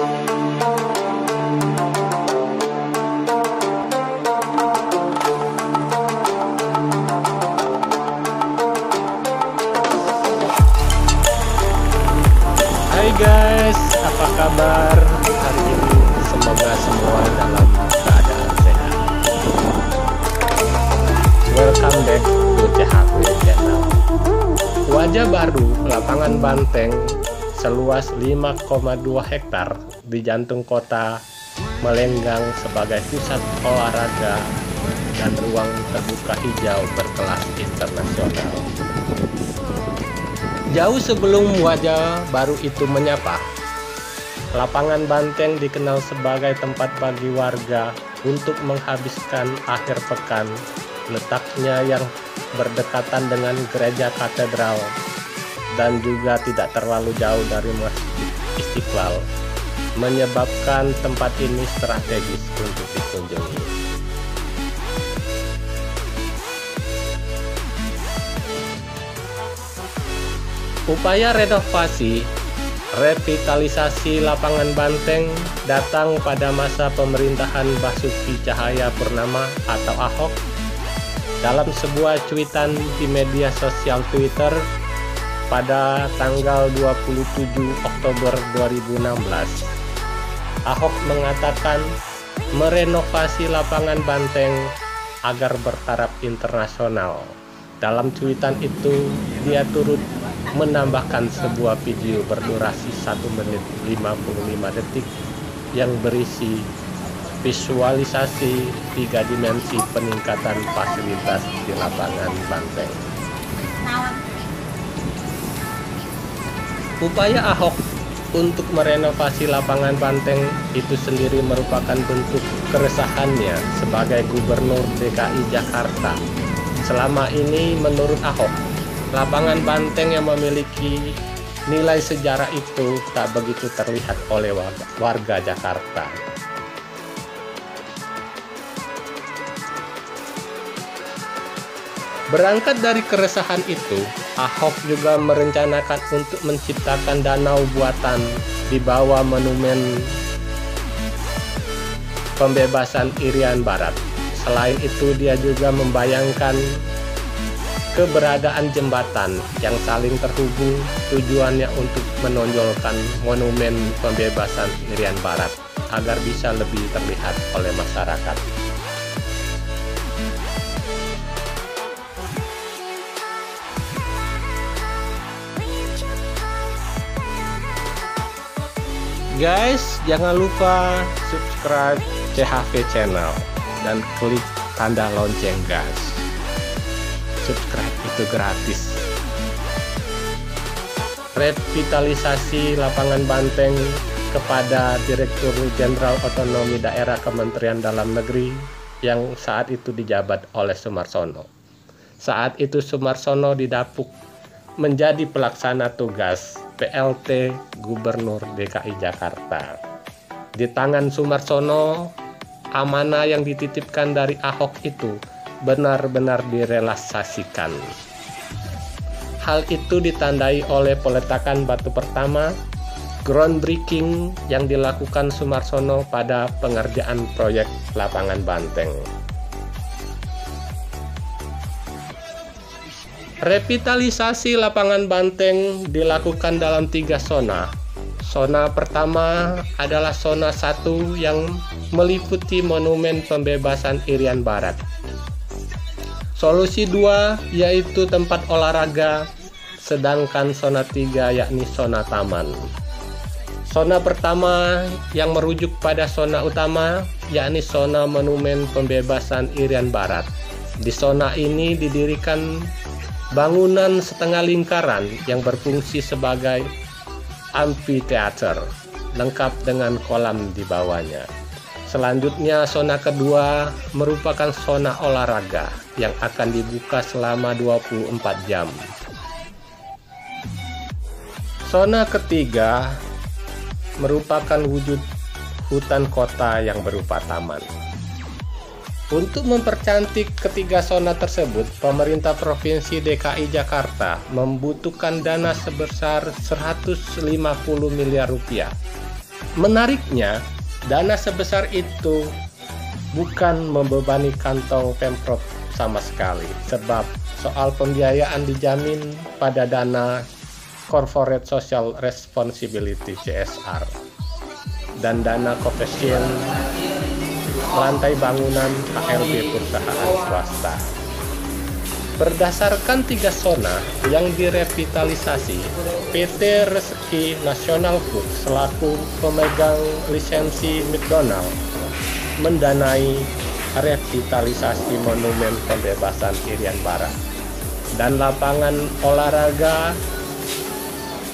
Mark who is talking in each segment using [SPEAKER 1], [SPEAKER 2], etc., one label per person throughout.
[SPEAKER 1] Hai guys, apa kabar hari ini? Semoga semua dalam keadaan sehat. Welcome back to CHV Channel. Wajah baru lapangan banteng seluas 5,2 hektar di jantung kota Melenggang sebagai pusat olahraga dan ruang terbuka hijau berkelas internasional. Jauh sebelum wajah baru itu menyapa, lapangan banteng dikenal sebagai tempat bagi warga untuk menghabiskan akhir pekan. Letaknya yang berdekatan dengan gereja katedral dan juga tidak terlalu jauh dari Masjid Istiqlal, menyebabkan tempat ini strategis untuk dikunjungi. Upaya renovasi, revitalisasi lapangan banteng datang pada masa pemerintahan Basuki Cahayapurnama atau Ahok. Dalam sebuah cuitan di media sosial Twitter pada tanggal 27 Oktober 2016, Ahok mengatakan merenovasi lapangan banteng agar bertaraf internasional. Dalam cuitan itu, dia turut menambahkan sebuah video berdurasi 1 menit 55 detik yang berisi visualisasi 3 dimensi peningkatan fasilitas di lapangan banteng. Upaya Ahok untuk merenovasi lapangan banteng itu sendiri merupakan bentuk keresahannya sebagai Gubernur DKI Jakarta. Selama ini menurut Ahok, lapangan banteng yang memiliki nilai sejarah itu tak begitu terlihat oleh warga Jakarta. Berangkat dari keresahan itu, Ahok juga merencanakan untuk menciptakan danau buatan di bawah monumen pembebasan Irian Barat. Selain itu, dia juga membayangkan keberadaan jembatan yang saling terhubung, tujuannya untuk menonjolkan monumen pembebasan Irian Barat agar bisa lebih terlihat oleh masyarakat. Guys, jangan lupa subscribe CHV Channel dan klik tanda lonceng guys. Subscribe itu gratis. Revitalisasi lapangan banteng kepada Direktur Jenderal Otonomi Daerah Kementerian Dalam Negeri yang saat itu dijabat oleh Sumarsono. Saat itu Sumarsono didapuk menjadi pelaksana tugas PLT Gubernur DKI Jakarta. Di tangan Sumarsono, amanah yang dititipkan dari Ahok itu benar-benar direalisasikan. Hal itu ditandai oleh peletakan batu pertama, groundbreaking yang dilakukan Sumarsono pada pengerjaan proyek lapangan banteng. Revitalisasi lapangan banteng dilakukan dalam 3 zona. Zona pertama adalah zona 1 yang meliputi monumen pembebasan Irian Barat. Solusi 2 yaitu tempat olahraga, sedangkan zona 3 yakni zona taman. Zona pertama yang merujuk pada zona utama yakni zona monumen pembebasan Irian Barat. Di zona ini didirikan bangunan setengah lingkaran yang berfungsi sebagai amphitheater, lengkap dengan kolam di bawahnya. Selanjutnya, zona kedua merupakan zona olahraga yang akan dibuka selama 24 jam. Zona ketiga merupakan wujud hutan kota yang berupa taman. Untuk mempercantik ketiga zona tersebut, pemerintah Provinsi DKI Jakarta membutuhkan dana sebesar 150 miliar rupiah. Menariknya, dana sebesar itu bukan membebani kantong Pemprov sama sekali, sebab soal pembiayaan dijamin pada dana Corporate Social Responsibility CSR dan dana koefisien lantai bangunan HLB perusahaan swasta. Berdasarkan 3 zona yang direvitalisasi, PT Rezeki Nasional Food selaku pemegang lisensi McDonald mendanai revitalisasi Monumen Pembebasan Irian Barat dan lapangan olahraga.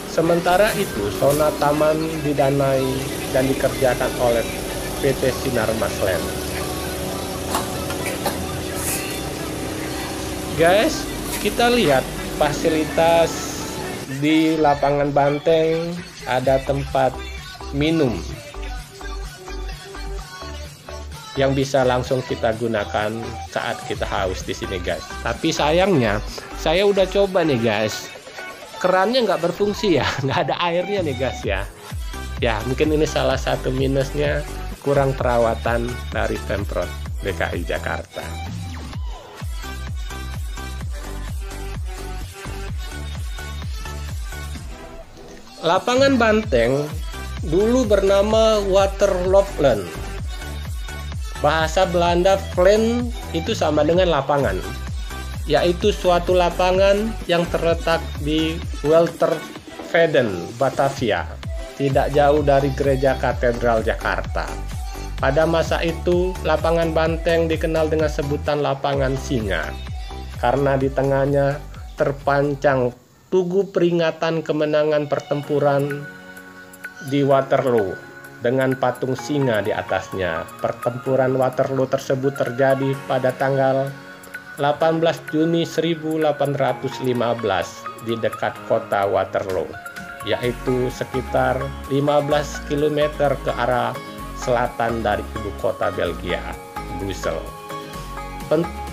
[SPEAKER 1] Sementara itu, zona taman didanai dan dikerjakan oleh PT Sinarmas Land. Guys, kita lihat fasilitas di lapangan banteng, ada tempat minum yang bisa langsung kita gunakan saat kita haus di sini, guys. Tapi sayangnya, saya udah coba nih, guys. Kerannya nggak berfungsi ya, nggak ada airnya nih, guys ya. Ya, mungkin ini salah satu minusnya, kurang perawatan dari Pemprov DKI Jakarta. Lapangan banteng dulu bernama Waterloopland. Bahasa Belanda Vleen itu sama dengan lapangan, yaitu suatu lapangan yang terletak di Welterveden, Batavia, tidak jauh dari Gereja Katedral Jakarta. Pada masa itu, lapangan banteng dikenal dengan sebutan lapangan singa, karena di tengahnya terpancang tugu peringatan kemenangan pertempuran di Waterloo dengan patung singa di atasnya. Pertempuran Waterloo tersebut terjadi pada tanggal 18 Juni 1815 di dekat kota Waterloo, yaitu sekitar 15 km ke arah selatan dari ibu kota Belgia, Brussels.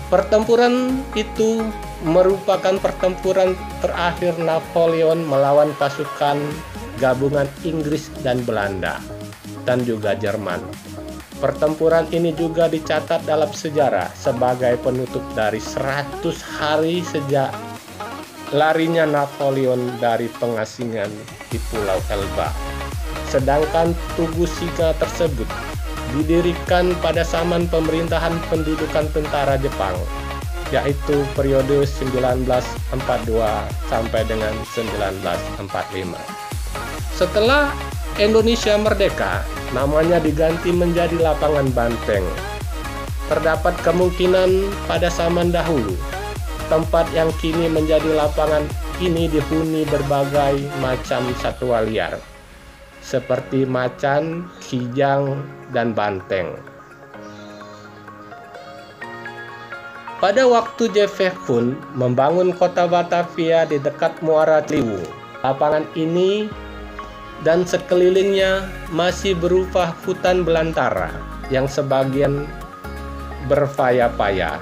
[SPEAKER 1] Pertempuran itu merupakan pertempuran terakhir Napoleon melawan pasukan gabungan Inggris dan Belanda dan juga Jerman. Pertempuran ini juga dicatat dalam sejarah sebagai penutup dari 100 hari sejak larinya Napoleon dari pengasingan di Pulau Elba. Sedangkan Tugu Singa tersebut didirikan pada zaman pemerintahan pendudukan tentara Jepang, yaitu periode 1942 sampai dengan 1945. Setelah Indonesia merdeka, namanya diganti menjadi Lapangan Banteng. Terdapat kemungkinan pada zaman dahulu, tempat yang kini menjadi lapangan ini dihuni berbagai macam satwa liar, seperti macan, kijang, dan banteng. Pada waktu J.V. Koen membangun kota Batavia di dekat Muara Ciliwung, lapangan ini dan sekelilingnya masih berupa hutan belantara yang sebagian berpaya-paya.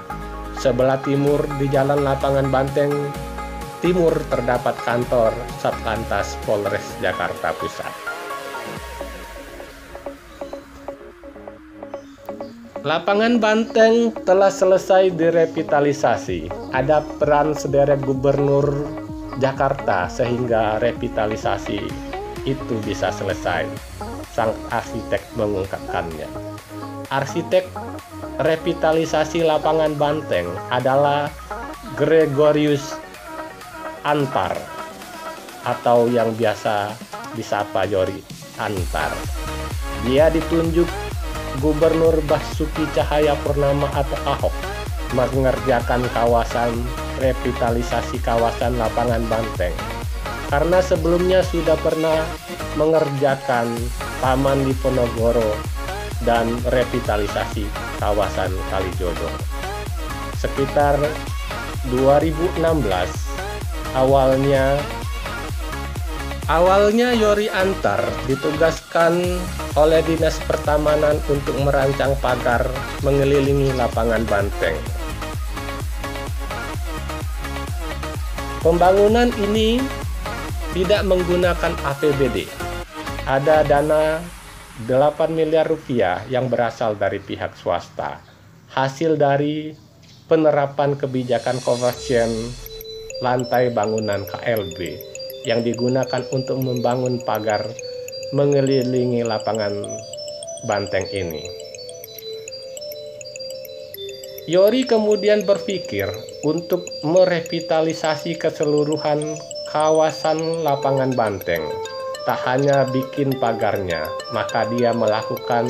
[SPEAKER 1] Sebelah timur di Jalan Lapangan Banteng Timur terdapat kantor Satlantas Polres Jakarta Pusat. Lapangan Banteng telah selesai direvitalisasi. Ada peran sederet Gubernur Jakarta sehingga revitalisasi itu bisa selesai. Sang arsitek mengungkapkannya. Arsitek revitalisasi Lapangan Banteng adalah Gregorius Antar atau yang biasa disapa Yori Antar. Dia ditunjuk Gubernur Basuki Cahayapurnama atau Ahok mengerjakan kawasan revitalisasi kawasan Lapangan Banteng, karena sebelumnya sudah pernah mengerjakan Taman Diponegoro dan revitalisasi kawasan Kalijodo. Sekitar 2016 awalnya Yori Antar ditugaskan oleh Dinas Pertamanan untuk merancang pagar mengelilingi Lapangan Banteng. Pembangunan ini tidak menggunakan APBD. Ada dana 8 miliar rupiah yang berasal dari pihak swasta, hasil dari penerapan kebijakan konversi lantai bangunan KLB yang digunakan untuk membangun pagar mengelilingi lapangan banteng ini. Yori kemudian berpikir untuk merevitalisasi keseluruhan kawasan lapangan banteng. Tak hanya bikin pagarnya, maka dia melakukan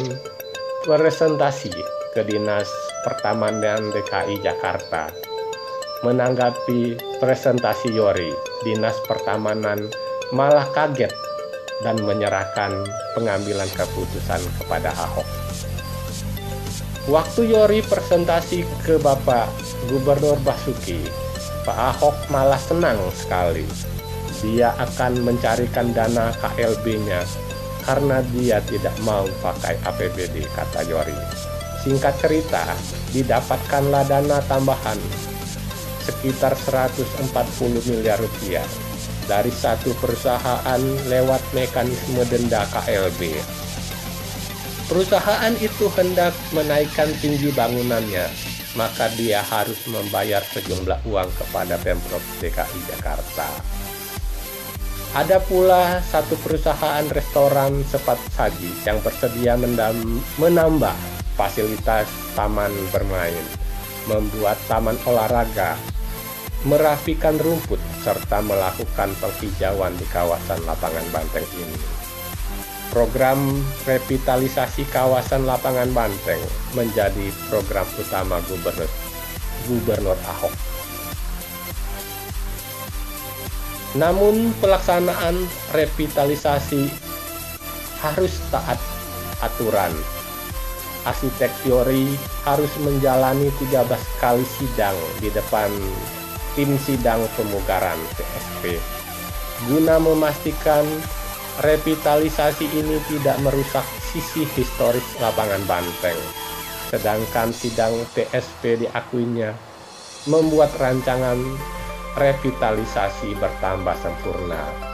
[SPEAKER 1] presentasi ke Dinas Pertamanan DKI Jakarta. Menanggapi presentasi Yori, Dinas Pertamanan malah kaget dan menyerahkan pengambilan keputusan kepada Ahok. Waktu Yori presentasi ke Bapak Gubernur Basuki, Pak Ahok malah senang sekali. Dia akan mencarikan dana KLB-nya karena dia tidak mau pakai APBD, kata Yori. Singkat cerita, didapatkanlah dana tambahan sekitar 140 miliar rupiah dari satu perusahaan lewat mekanisme denda KLB. Perusahaan itu hendak menaikkan tinggi bangunannya, maka dia harus membayar sejumlah uang kepada Pemprov DKI Jakarta. Ada pula satu perusahaan restoran cepat saji yang bersedia menambah fasilitas taman bermain, membuat taman olahraga, merapikan rumput, serta melakukan penghijauan di kawasan lapangan banteng ini. Program revitalisasi kawasan lapangan banteng menjadi program utama Gubernur Ahok. Namun pelaksanaan revitalisasi harus taat aturan. Arsitek Yori harus menjalani 13 kali sidang di depan tim sidang pemugaran PSP guna memastikan revitalisasi ini tidak merusak sisi historis lapangan banteng. Sedangkan sidang PSP diakuinya membuat rancangan revitalisasi bertambah sempurna.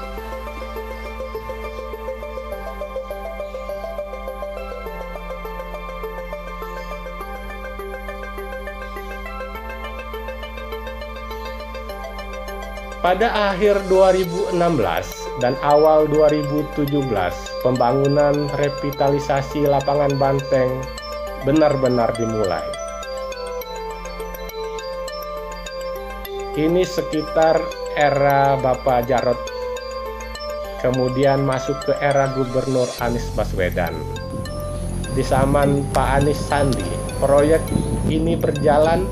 [SPEAKER 1] Pada akhir 2016 dan awal 2017, pembangunan revitalisasi lapangan banteng benar-benar dimulai. Ini sekitar era Bapak Jarot, kemudian masuk ke era Gubernur Anies Baswedan. Di zaman Pak Anies Sandi, proyek ini berjalan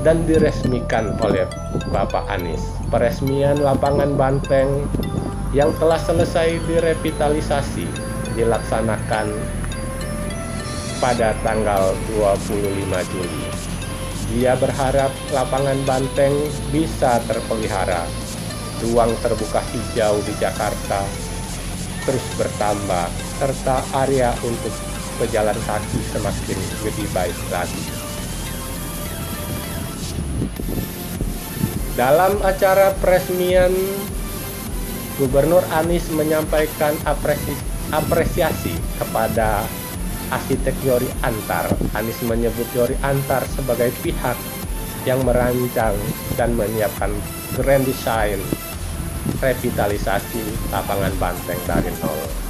[SPEAKER 1] dan diresmikan oleh Bapak Anies. Peresmian lapangan banteng yang telah selesai direvitalisasi dilaksanakan pada tanggal 25 Juli. Dia berharap lapangan banteng bisa terpelihara, ruang terbuka hijau di Jakarta terus bertambah, serta area untuk pejalan kaki semakin lebih baik lagi. Dalam acara peresmian, Gubernur Anies menyampaikan apresiasi kepada arsitek Yori Antar. Anies menyebut Yori Antar sebagai pihak yang merancang dan menyiapkan grand design revitalisasi lapangan banteng dari nol.